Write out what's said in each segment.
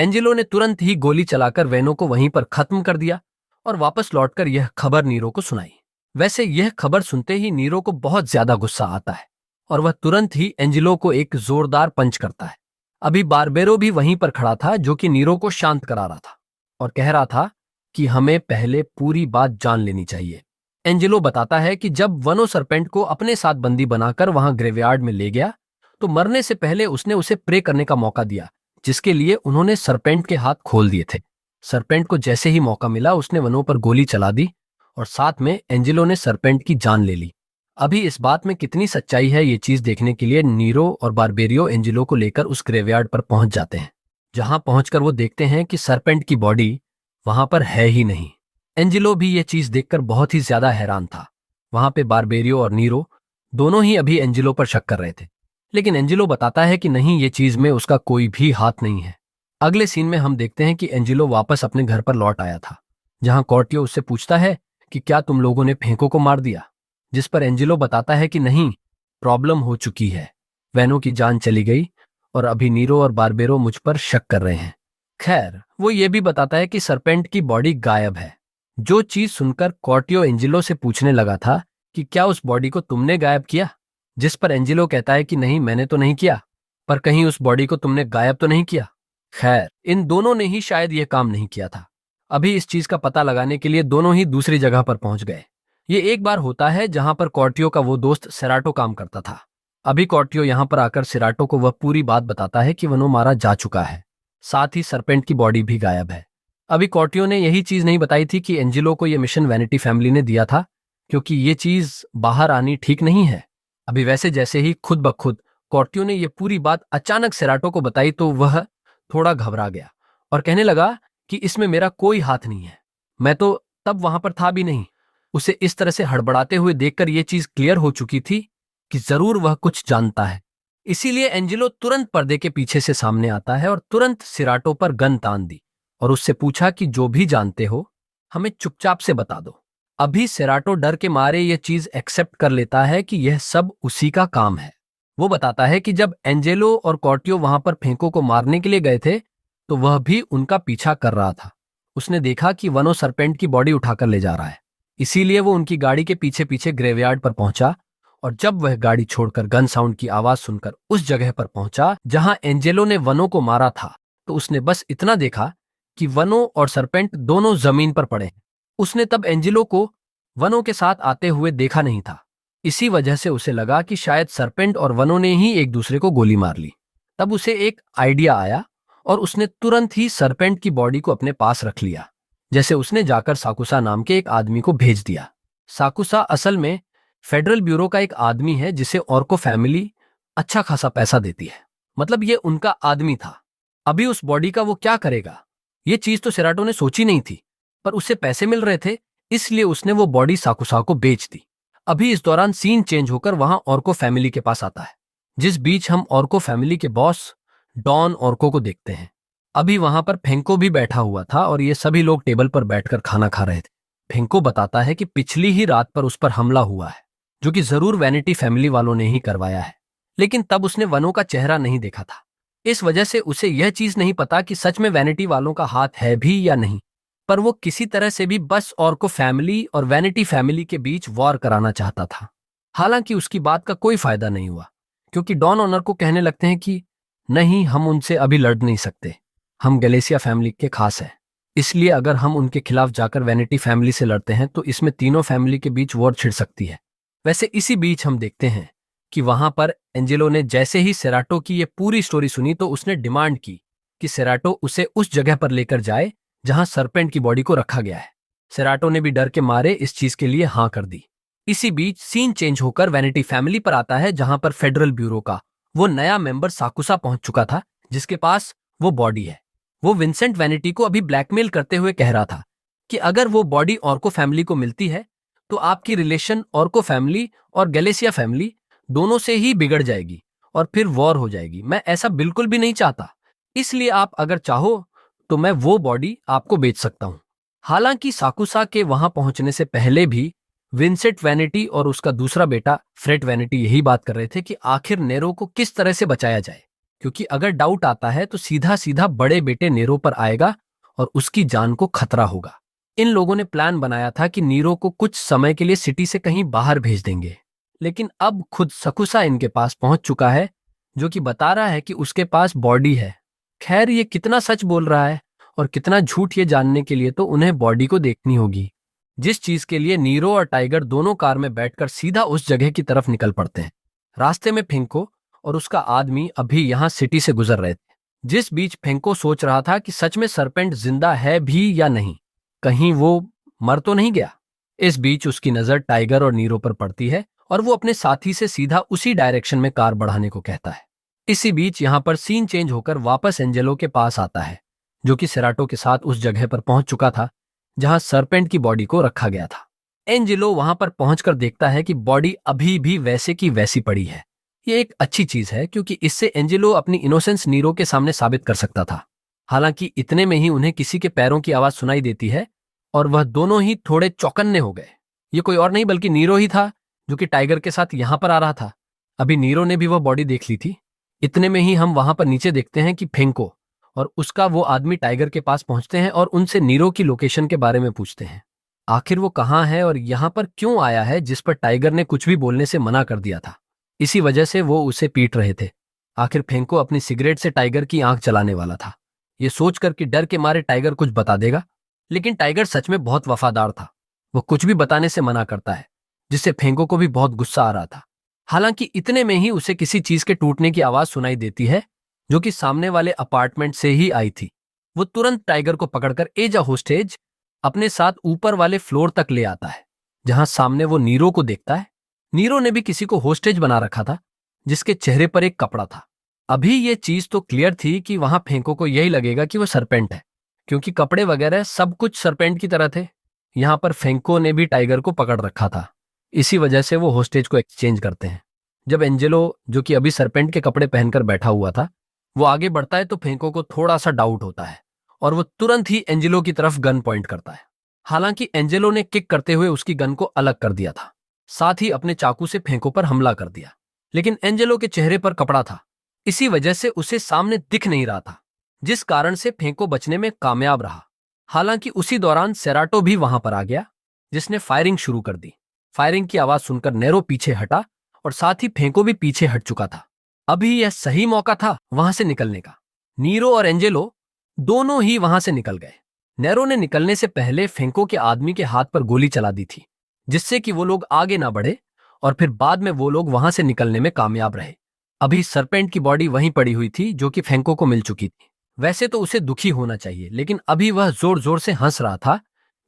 Angelo ने तुरंत ही गोली चलाकर वेनो को वहीं पर खत्म कर दिया और वापस लौटकर यह खबर नीरो को सुनाई। वैसे यह खबर सुनते ही नीरो को बहुत ज्यादा गुस्सा आता है और वह तुरंत ही एंजेलो को एक जोरदार पंच करता है। अभी बारबेरो भी वहीं पर खड़ा था, जो कि नीरो को शांत करा रहा था और कह रहा था कि हमें पहले पूरी बात जान लेनी चाहिए। एंजेलो बताता है कि जब वनो सरपेंट को अपने साथ बंदी बनाकर वहां ग्रेवयार्ड में ले गया तो मरने से पहले उसने उसे प्रे करने का मौका दिया, जिसके लिए उन्होंने सरपेंट के हाथ खोल दिए थे। सरपेंट को जैसे ही मौका मिला उसने वनो पर गोली चला दी और साथ में एंजेलो ने सरपेंट की जान ले ली। अभी इस बात में कितनी सच्चाई है ये चीज देखने के लिए नीरो और बारबेरियो एंजेलो को लेकर उस ग्रेवयार्ड पर पहुंच जाते हैं, जहां पहुंचकर वो देखते हैं कि सरपेंट की बॉडी वहां पर है ही नहीं। एंजेलो भी ये चीज देखकर बहुत ही ज्यादा हैरान था। वहां पे बारबेरियो और नीरो दोनों ही अभी एंजेलो पर शक कर रहे थे, लेकिन एंजेलो बताता है कि नहीं, ये चीज में उसका कोई भी हाथ नहीं है। अगले सीन में हम देखते हैं कि एंजेलो वापस अपने घर पर लौट आया था, जहां कॉर्टियो उससे पूछता है कि क्या तुम लोगों ने फेंको को मार दिया, जिस पर एंजेलो बताता है कि नहीं, प्रॉब्लम हो चुकी है, वेनो की जान चली गई और अभी नीरो और बारबेरो मुझ पर शक कर रहे हैं। खैर, वो ये भी बताता है कि सरपेंट की बॉडी गायब है। जो चीज सुनकर कॉर्टियो एंजेलो से पूछने लगा था कि क्या उस बॉडी को तुमने गायब किया, जिस पर एंजेलो कहता है कि नहीं, मैंने तो नहीं किया, पर कहीं उस बॉडी को तुमने गायब तो नहीं किया। खैर, इन दोनों ने ही शायद यह काम नहीं किया था। अभी इस चीज का पता लगाने के लिए दोनों ही दूसरी जगह पर पहुंच गए। ये एक बार होता है जहां पर कॉर्टियो का वो दोस्त सेराटो काम करता था। अभी कॉर्टियो यहां पर आकर सेराटो को वह पूरी बात बताता है कि वनो मारा जा चुका है, साथ ही सरपेंट की बॉडी भी गायब है। अभी कॉर्टियो ने यही चीज नहीं बताई थी कि एंजेलो को यह मिशन वैनिटी फैमिली ने दिया था, क्योंकि ये चीज बाहर आनी ठीक नहीं है। अभी वैसे जैसे ही खुद ब खुद कॉर्टियो ने यह पूरी बात अचानक सेराटो को बताई तो वह थोड़ा घबरा गया और कहने लगा कि इसमें मेरा कोई हाथ नहीं है, मैं तो तब वहां पर था भी नहीं। उसे इस तरह से हड़बड़ाते हुए देखकर यह चीज क्लियर हो चुकी थी कि जरूर वह कुछ जानता है। इसीलिए एंजेलो तुरंत पर्दे के पीछे से सामने आता है और तुरंत सेराटो पर गन तान दी और उससे पूछा कि जो भी जानते हो हमें चुपचाप से बता दो। अभी सेराटो डर के मारे यह चीज एक्सेप्ट कर लेता है कि यह सब उसी का काम है। वो बताता है कि जब एंजेलो और कॉर्टियो वहां पर फेंको को मारने के लिए गए थे तो वह भी उनका पीछा कर रहा था। उसने देखा कि वनो सरपेंट की बॉडी उठाकर ले जा रहा है, इसीलिए वो उनकी गाड़ी के पीछे पीछे ग्रेवयार्ड पर पहुंचा और जब वह गाड़ी छोड़कर गन साउंड की आवाज सुनकर उस जगह पर पहुंचा जहां एंजेलो ने वनो को मारा था, तो उसने बस इतना देखा कि वनो और सरपेंट दोनों जमीन पर पड़े हैं। उसने तब एंजेलो को वनो के साथ आते हुए देखा नहीं था, इसी वजह से उसे लगा कि शायद सरपेंट और वनो ने ही एक दूसरे को गोली मार ली। तब उसे एक आइडिया आया और उसने तुरंत ही सरपेंट की बॉडी को अपने पास रख लिया, जैसे उसने जाकर साकुसा नाम के एक आदमी को भेज दिया। साकुसा असल में फेडरल ब्यूरो का एक आदमी है जिसे ऑर्को फैमिली अच्छा खासा पैसा देती है, मतलब ये उनका आदमी था। अभी उस बॉडी का वो क्या करेगा, ये चीज तो सेराटो ने सोची नहीं थी, पर उसे पैसे मिल रहे थे, इसलिए उसने वो बॉडी साकुसा को बेच दी। अभी इस दौरान सीन चेंज होकर वहां ऑर्को फैमिली के पास आता है, जिस बीच हम ऑर्को फैमिली के बॉस डॉन ऑर्को को देखते हैं। अभी वहां पर फेंको भी बैठा हुआ था और ये सभी लोग टेबल पर बैठकर खाना खा रहे थे। फेंको बताता है कि पिछली ही रात पर उस पर हमला हुआ है, जो कि जरूर वैनिटी फैमिली वालों ने ही करवाया है, लेकिन तब उसने वनो का चेहरा नहीं देखा था। इस वजह से उसे यह चीज नहीं पता कि सच में वैनिटी वालों का हाथ है भी या नहीं, पर वो किसी तरह से भी बस ऑर्को फैमिली और वैनिटी फैमिली के बीच वॉर कराना चाहता था। हालांकि उसकी बात का कोई फायदा नहीं हुआ, क्योंकि डॉन ऑनर को कहने लगते हैं कि नहीं, हम उनसे अभी लड़ नहीं सकते, हम गैलेसिया फैमिली के खास हैं, इसलिए अगर हम उनके खिलाफ जाकर वैनिटी फैमिली से लड़ते हैं तो इसमें तीनों फैमिली के बीच वॉर छिड़ सकती है। वैसे इसी बीच हम देखते हैं कि वहां पर एंजेलो ने जैसे ही सेराटो की ये पूरी स्टोरी सुनी तो उसने डिमांड की कि सेराटो उसे उस जगह पर लेकर जाए जहां सरपेंट की बॉडी को रखा गया है। सेराटो ने भी डर के मारे इस चीज के लिए हाँ कर दी। इसी बीच सीन चेंज होकर वैनिटी फैमिली पर आता है, जहां पर फेडरल ब्यूरो का वो नया मेंबर साकुसा पहुंच चुका था, जिसके पास वो बॉडी है। वो विंसेंट वैनिटी को अभी ब्लैकमेल करते हुए कह रहा था कि अगर वो बॉडी ऑर्को फैमिली को मिलती है तो आपकी रिलेशन ऑर्को फैमिली और गैलेसिया फैमिली दोनों से ही बिगड़ जाएगी और फिर वॉर हो जाएगी। मैं ऐसा बिल्कुल भी नहीं चाहता, इसलिए आप अगर चाहो तो मैं वो बॉडी आपको बेच सकता हूं। हालांकि साकुसा के वहां पहुंचने से पहले भी विंसेंट वैनिटी और उसका दूसरा बेटा फ्रेड वैनिटी यही बात कर रहे थे कि आखिर नेरो को किस तरह से बचाया जाए, क्योंकि अगर डाउट आता है तो सीधा सीधा बड़े बेटे नीरो पर आएगा और उसकी जान को खतरा होगा। इन लोगों ने प्लान बनाया था कि नीरो को कुछ समय के लिए सिटी से कहीं बाहर भेज देंगे, लेकिन अब खुद सकुसा इनके पास पहुंच चुका है, जो कि बता रहा है कि उसके पास बॉडी है। खैर, ये कितना सच बोल रहा है और कितना झूठ, ये जानने के लिए तो उन्हें बॉडी को देखनी होगी। जिस चीज के लिए नीरो और टाइगर दोनों कार में बैठकर सीधा उस जगह की तरफ निकल पड़ते हैं। रास्ते में फेंको और उसका आदमी अभी यहां सिटी से गुजर रहे थे, जिस बीच फेंको सोच रहा था कि सच में सरपेंट जिंदा है भी या नहीं, कहीं वो मर तो नहीं गया। इस बीच उसकी नजर टाइगर और नीरो पर पड़ती है और वो अपने साथी से सीधा उसी डायरेक्शन में कार बढ़ाने को कहता है। इसी बीच यहां पर सीन चेंज होकर वापस एंजेलो के पास आता है, जो कि सेराटो के साथ उस जगह पर पहुंच चुका था जहां सरपेंट की बॉडी को रखा गया था। एंजेलो वहां पर पहुंचकर देखता है कि बॉडी अभी भी वैसे की वैसी पड़ी है। ये एक अच्छी चीज है क्योंकि इससे एंजेलो अपनी इनोसेंस नीरो के सामने साबित कर सकता था। हालांकि इतने में ही उन्हें किसी के पैरों की आवाज सुनाई देती है और वह दोनों ही थोड़े चौकन्ने हो गए। ये कोई और नहीं बल्कि नीरो ही था, जो कि टाइगर के साथ यहां पर आ रहा था। अभी नीरो ने भी वह बॉडी देख ली थी। इतने में ही हम वहां पर नीचे देखते हैं कि फेंको और उसका वो आदमी टाइगर के पास पहुंचते हैं और उनसे नीरो की लोकेशन के बारे में पूछते हैं। आखिर वो कहाँ है और यहाँ पर क्यों आया है, जिस पर टाइगर ने कुछ भी बोलने से मना कर दिया था। इसी वजह से वो उसे पीट रहे थे। आखिर फेंको अपनी सिगरेट से टाइगर की आंख जलाने वाला था, ये सोचकर कि डर के मारे टाइगर कुछ बता देगा। लेकिन टाइगर सच में बहुत वफादार था। वो कुछ भी बताने से मना करता है, जिससे फेंको को भी बहुत गुस्सा आ रहा था। हालांकि इतने में ही उसे किसी चीज के टूटने की आवाज सुनाई देती है, जो कि सामने वाले अपार्टमेंट से ही आई थी। वो तुरंत टाइगर को पकड़कर एज अ होस्टेज अपने साथ ऊपर वाले फ्लोर तक ले आता है, जहां सामने वो नीरो को देखता है। नीरो ने भी किसी को होस्टेज बना रखा था, जिसके चेहरे पर एक कपड़ा था। अभी ये चीज तो क्लियर थी कि वहां फेंको को यही लगेगा कि वो सरपेंट है, क्योंकि कपड़े वगैरह सब कुछ सरपेंट की तरह थे। यहां पर फेंको ने भी टाइगर को पकड़ रखा था, इसी वजह से वो होस्टेज को एक्सचेंज करते हैं। जब एंजेलो, जो कि अभी सरपेंट के कपड़े पहनकर बैठा हुआ था, वो आगे बढ़ता है तो फेंको को थोड़ा सा डाउट होता है और वो तुरंत ही एंजेलो की तरफ गन पॉइंट करता है। हालांकि एंजेलो ने किक करते हुए उसकी गन को अलग कर दिया था, साथ ही अपने चाकू से फेंको पर हमला कर दिया। लेकिन एंजेलो के चेहरे पर कपड़ा था, इसी वजह से उसे सामने दिख नहीं रहा था, जिस कारण से फेंको बचने में कामयाब रहा। हालांकि उसी दौरान सेराटो भी वहां पर आ गया, जिसने फायरिंग शुरू कर दी। फायरिंग की आवाज सुनकर नेरो पीछे हटा और साथ ही फेंको भी पीछे हट चुका था। अभी यह सही मौका था वहां से निकलने का। नीरो और एंजेलो दोनों ही वहां से निकल गए। नेरो ने निकलने से पहले फेंको के आदमी के हाथ पर गोली चला दी थी, जिससे कि वो लोग आगे ना बढ़े और फिर बाद में वो लोग वहां से निकलने में कामयाब रहे। अभी सरपेंट की बॉडी वहीं पड़ी हुई थी, जो कि फेंको को मिल चुकी थी। वैसे तो उसे दुखी होना चाहिए, लेकिन अभी वह जोर जोर से हंस रहा था,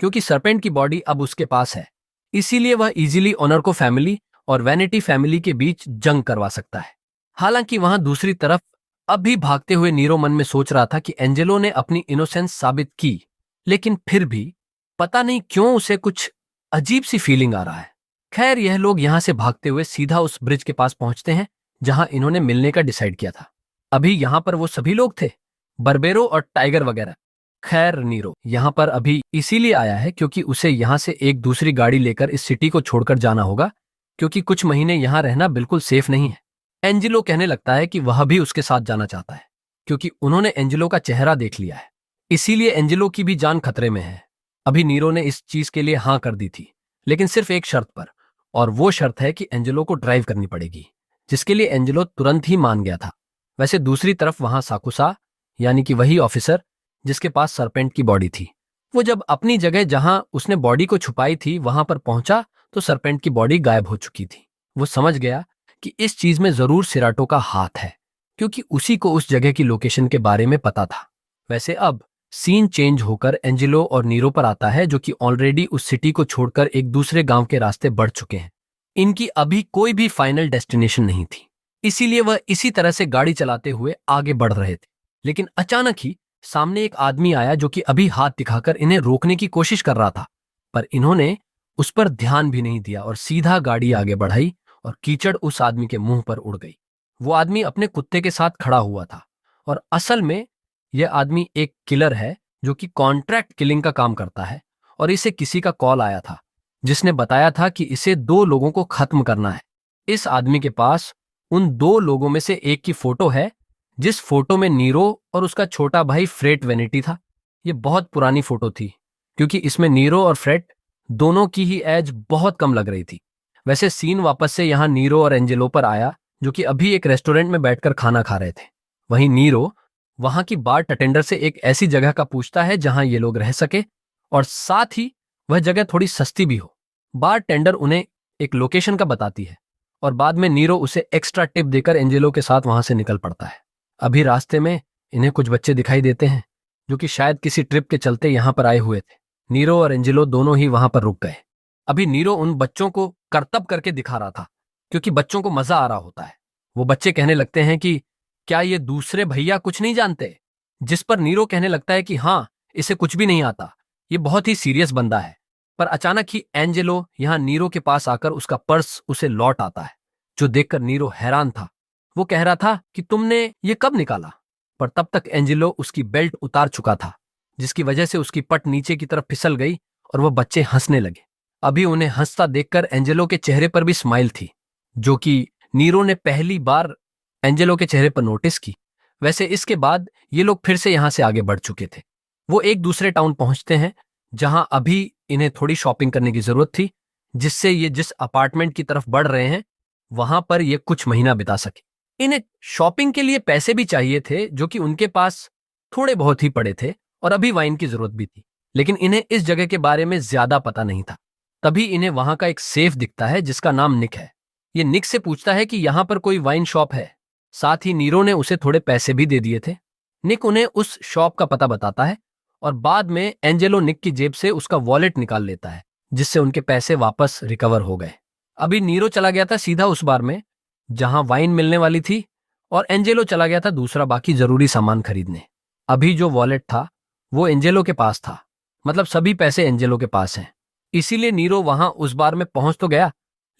क्योंकि सरपेंट की बॉडी अब उसके पास है। इसीलिए वह इजीली ऑनर को फैमिली और वैनिटी फैमिली के बीच जंग करवा सकता है। हालांकि वहां दूसरी तरफ अभी भागते हुए नीरो मन में सोच रहा था कि एंजेलो ने अपनी इनोसेंस साबित की, लेकिन फिर भी पता नहीं क्यों उसे कुछ अजीब सी फीलिंग आ रहा है। खैर, यह लोग यहां से भागते हुए सीधा उस ब्रिज के पास पहुंचते हैं जहां इन्होंने मिलने का डिसाइड किया था। अभी यहां पर वो सभी लोग थे, बर्बेरो और टाइगर वगैरह। खैर, नीरो यहां पर अभी इसीलिए आया है क्योंकि उसे यहां से एक दूसरी गाड़ी लेकर इस सिटी को छोड़कर जाना होगा, क्योंकि कुछ महीने यहां रहना बिल्कुल सेफ नहीं है। एंजेलो कहने लगता है कि वह भी उसके साथ जाना चाहता है, क्योंकि उन्होंने एंजेलो का चेहरा देख लिया है। इसीलिए एंजेलो की भी जान खतरे में है। अभी नीरो ने इस चीज के लिए हाँ कर दी थी, लेकिन सिर्फ एक शर्त पर, और वो शर्त है कि एंजेलो को ड्राइव करनी पड़ेगी, जिसके लिए एंजेलो तुरंत ही मान गया था। वैसे दूसरी तरफ वहां साकुसा, यानी कि वही ऑफिसर जिसके पास सरपेंट की बॉडी थी, वो जब अपनी जगह जहां उसने बॉडी को छुपाई थी वहां पर पहुंचा तो सरपेंट की बॉडी गायब हो चुकी थी। वो समझ गया कि इस चीज में जरूर सेराटो का हाथ है, क्योंकि उसी को उस जगह की लोकेशन के बारे में पता था। वैसे अब सीन चेंज होकर एंजेलो और नीरो पर आता है, जो कि ऑलरेडी उस सिटी को छोड़कर एक दूसरे गांव के रास्ते बढ़ चुके हैं। इनकी अभी कोई भी फाइनल डेस्टिनेशन नहीं थी, इसीलिए वह इसी तरह से गाड़ी चलाते हुए आगे बढ़ रहे थे। लेकिन अचानक ही सामने एक आदमी आया, जो कि अभी हाथ दिखाकर इन्हें रोकने की कोशिश कर रहा था, पर इन्होंने उस पर ध्यान भी नहीं दिया और सीधा गाड़ी आगे बढ़ाई और कीचड़ उस आदमी के मुंह पर उड़ गई। वो आदमी अपने कुत्ते के साथ खड़ा हुआ था और असल में यह आदमी एक किलर है, जो कि कॉन्ट्रैक्ट किलिंग का काम करता है, और इसे किसी का कॉल आया था जिसने बताया था कि इसे 2 लोगों को खत्म करना है। इस आदमी के पास उन 2 लोगों में से एक की फोटो है, जिस फोटो में नीरो और उसका छोटा भाई फ्रेट वेनिटी था। ये बहुत पुरानी फोटो थी, क्योंकि इसमें नीरो और फ्रेट दोनों की ही एज बहुत कम लग रही थी। वैसे सीन वापस से यहाँ नीरो और एंजेलो पर आया, जो कि अभी एक रेस्टोरेंट में बैठकर खाना खा रहे थे। वहीं नीरो वहां की बार टेंडर से एक ऐसी जगह का पूछता है जहां ये लोग रह सके, और साथ ही वह जगह थोड़ी सस्ती भी हो। बार टेंडर उन्हें एक लोकेशन का बताती है, और बाद में नीरो उसे एक्स्ट्रा टिप देकर एंजेलो के साथ वहां से निकल पड़ता है। अभी रास्ते में इन्हें कुछ बच्चे दिखाई देते हैं, जो कि शायद किसी ट्रिप के चलते यहां पर आए हुए थे। नीरो और एंजेलो दोनों ही वहां पर रुक गए। अभी नीरो उन बच्चों को करतब करके दिखा रहा था, क्योंकि बच्चों को मजा आ रहा होता है। वो बच्चे कहने लगते हैं कि क्या ये दूसरे भैया कुछ नहीं जानते, जिस पर नीरो कहने लगता है कि हाँ, इसे कुछ भी नहीं आता, ये बहुत ही सीरियस बंदा है। पर अचानक ही एंजेलो यहाँ नीरो के पास आकर उसका पर्स उसे लौट आता है, जो देखकर नीरो हैरान था। वो कह रहा था कि तुमने ये कब निकाला, पर तब तक एंजेलो उसकी बेल्ट उतार चुका था, जिसकी वजह से उसकी पट नीचे की तरफ फिसल गई और वह बच्चे हंसने लगे। अभी उन्हें हंसता देखकर एंजेलो के चेहरे पर भी स्माइल थी, जो कि नीरो ने पहली बार एंजेलो के चेहरे पर नोटिस की। वैसे इसके बाद ये लोग फिर से यहां से आगे बढ़ चुके थे। वो एक दूसरे टाउन पहुंचते हैं, जहां अभी इन्हें थोड़ी शॉपिंग करने की जरूरत थी, जिससे ये जिस अपार्टमेंट की तरफ बढ़ रहे हैं वहां पर ये कुछ महीना बिता सके। इन्हें शॉपिंग के लिए पैसे भी चाहिए थे, जो कि उनके पास थोड़े बहुत ही पड़े थे, और अभी वाइन की जरूरत भी थी। लेकिन इन्हें इस जगह के बारे में ज्यादा पता नहीं था। तभी इन्हें वहां का एक सेफ दिखता है, जिसका नाम निक है। ये निक से पूछता है कि यहां पर कोई वाइन शॉप है। साथ ही नीरो ने उसे थोड़े पैसे भी दे दिए थे। निक उन्हें उस शॉप का पता बताता है, और बाद में एंजेलो निक की जेब से उसका वॉलेट निकाल लेता है, जिससे उनके पैसे वापस रिकवर हो गए। अभी नीरो चला गया था सीधा उस बार में जहां वाइन मिलने वाली थी, और एंजेलो चला गया था दूसरा बाकी जरूरी सामान खरीदने। अभी जो वॉलेट था वो एंजेलो के पास था, मतलब सभी पैसे एंजेलो के पास हैं। इसीलिए नीरो वहां उस बार में पहुंच तो गया,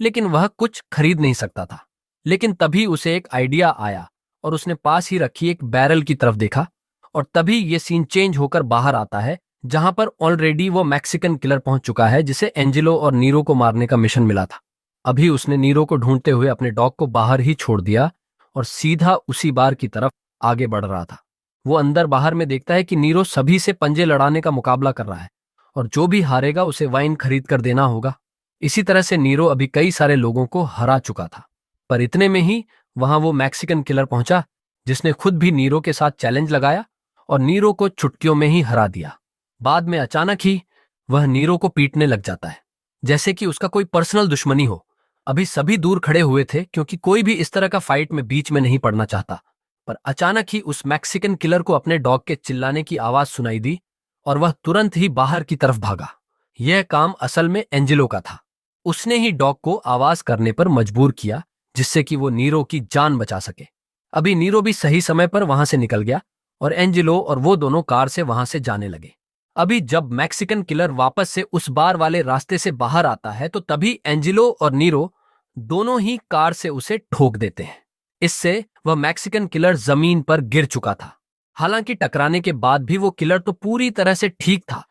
लेकिन वह कुछ खरीद नहीं सकता था। लेकिन तभी उसे एक आइडिया आया, और उसने पास ही रखी एक बैरल की तरफ देखा, और तभी ये सीन चेंज होकर बाहर आता है, जहां पर ऑलरेडी वो मैक्सिकन किलर पहुंच चुका है, जिसे एंजेलो और नीरो को मारने का मिशन मिला था। अभी उसने नीरो को ढूंढते हुए अपने डॉग को बाहर ही छोड़ दिया और सीधा उसी बार की तरफ आगे बढ़ रहा था। वो अंदर बाहर में देखता है कि नीरो सभी से पंजे लड़ाने का मुकाबला कर रहा है, और जो भी हारेगा उसे वाइन खरीद कर देना होगा। इसी तरह से नीरो अभी कई सारे लोगों को हरा चुका था। पर इतने में ही वहां वो मैक्सिकन किलर पहुंचा, जिसने खुद भी नीरो के साथ चैलेंज लगाया और नीरो को चुटकियों में ही हरा दिया। बाद में अचानक ही वह नीरो को पीटने लग जाता है, जैसे कि उसका कोई पर्सनल दुश्मनी हो। अभी सभी दूर खड़े हुए थे, क्योंकि कोई भी इस तरह का फाइट में बीच में नहीं पड़ना चाहता। पर अचानक ही उस मैक्सिकन किलर को अपने डॉग के चिल्लाने की आवाज सुनाई दी, और वह तुरंत ही बाहर की तरफ भागा। यह काम असल में एंजेलो का था। उसने ही डॉग को आवाज करने पर मजबूर किया, जिससे कि वो नीरो की जान बचा सके। अभी नीरो भी सही समय पर वहां से निकल गया, और एंजेलो और वो दोनों कार से वहां से जाने लगे। अभी जब मैक्सिकन किलर वापस से उस बार वाले रास्ते से बाहर आता है, तो तभी एंजेलो और नीरो दोनों ही कार से उसे ठोक देते हैं। इससे वह मैक्सिकन किलर जमीन पर गिर चुका था। हालांकि टकराने के बाद भी वो किलर तो पूरी तरह से ठीक था,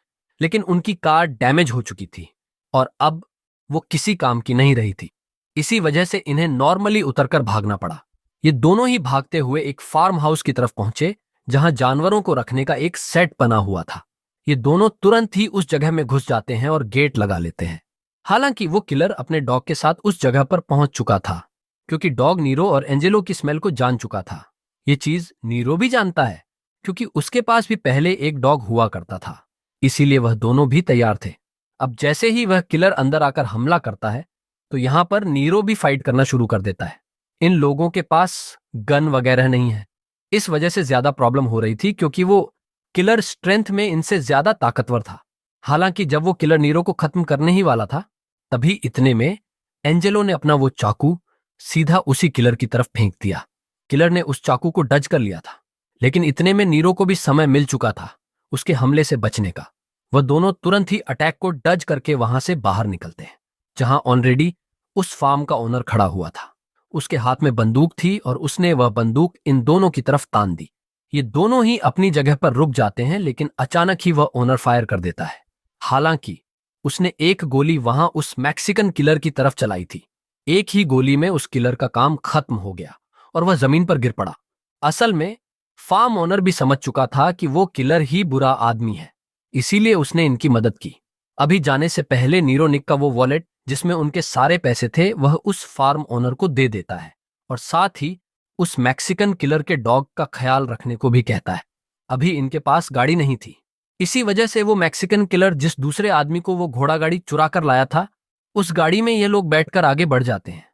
लेकिन उनकी कार डैमेज हो चुकी थी, और अब वो किसी काम की नहीं रही थी। इसी वजह से इन्हें नॉर्मली उतरकर भागना पड़ा। ये दोनों ही भागते हुए एक फार्म हाउस की तरफ पहुंचे, जहां जानवरों को रखने का एक सेट बना हुआ था। ये दोनों तुरंत ही उस जगह में घुस जाते हैं और गेट लगा लेते हैं। हालांकि वो किलर अपने डॉग के साथ उस जगह पर पहुंच चुका था, क्योंकि डॉग नीरो और एंजेलो की स्मेल को जान चुका था। ये चीज नीरो भी जानता है, क्योंकि उसके पास भी पहले एक डॉग हुआ करता था। इसीलिए वह दोनों भी तैयार थे। अब जैसे ही वह किलर अंदर आकर हमला करता है, तो यहां पर नीरो भी फाइट करना शुरू कर देता है। इन लोगों के पास गन वगैरह नहीं है। इस वजह से ज्यादा प्रॉब्लम हो रही थी, क्योंकि वो किलर स्ट्रेंथ में इनसे ज्यादा ताकतवर था। हालांकि जब वो किलर नीरो को खत्म करने ही वाला था, तभी इतने में एंजेलो ने अपना वो चाकू सीधा उसी किलर की तरफ फेंक दिया। किलर ने उस चाकू को डज कर लिया था, लेकिन इतने में नीरो को भी समय मिल चुका था उसके हमले से बचने का। वह दोनों तुरंत ही अटैक को डज करके वहां से बाहर निकलते हैं, जहां ऑलरेडी उस फार्म का ओनर खड़ा हुआ था। उसके हाथ में बंदूक थी, और उसने वह बंदूक इन दोनों की तरफ तान दी। ये दोनों ही अपनी जगह पर रुक जाते हैं, लेकिन अचानक ही वह ओनर फायर कर देता है। हालांकि उसने एक गोली वहां उस मैक्सिकन किलर की तरफ चलाई थी। एक ही गोली में उस किलर का काम खत्म हो गया, और वह जमीन पर गिर पड़ा। असल में फार्म ओनर भी समझ चुका था कि वो किलर ही बुरा आदमी है, इसीलिए उसने इनकी मदद की। अभी जाने से पहले नीरो निक का वो वॉलेट जिसमें उनके सारे पैसे थे वह उस फार्म ओनर को दे देता है और साथ ही उस मैक्सिकन किलर के डॉग का ख्याल रखने को भी कहता है। अभी इनके पास गाड़ी नहीं थी, इसी वजह से वो मैक्सिकन किलर जिस दूसरे आदमी को वो घोड़ा गाड़ी चुरा कर लाया था, उस गाड़ी में ये लोग बैठकर आगे बढ़ जाते हैं।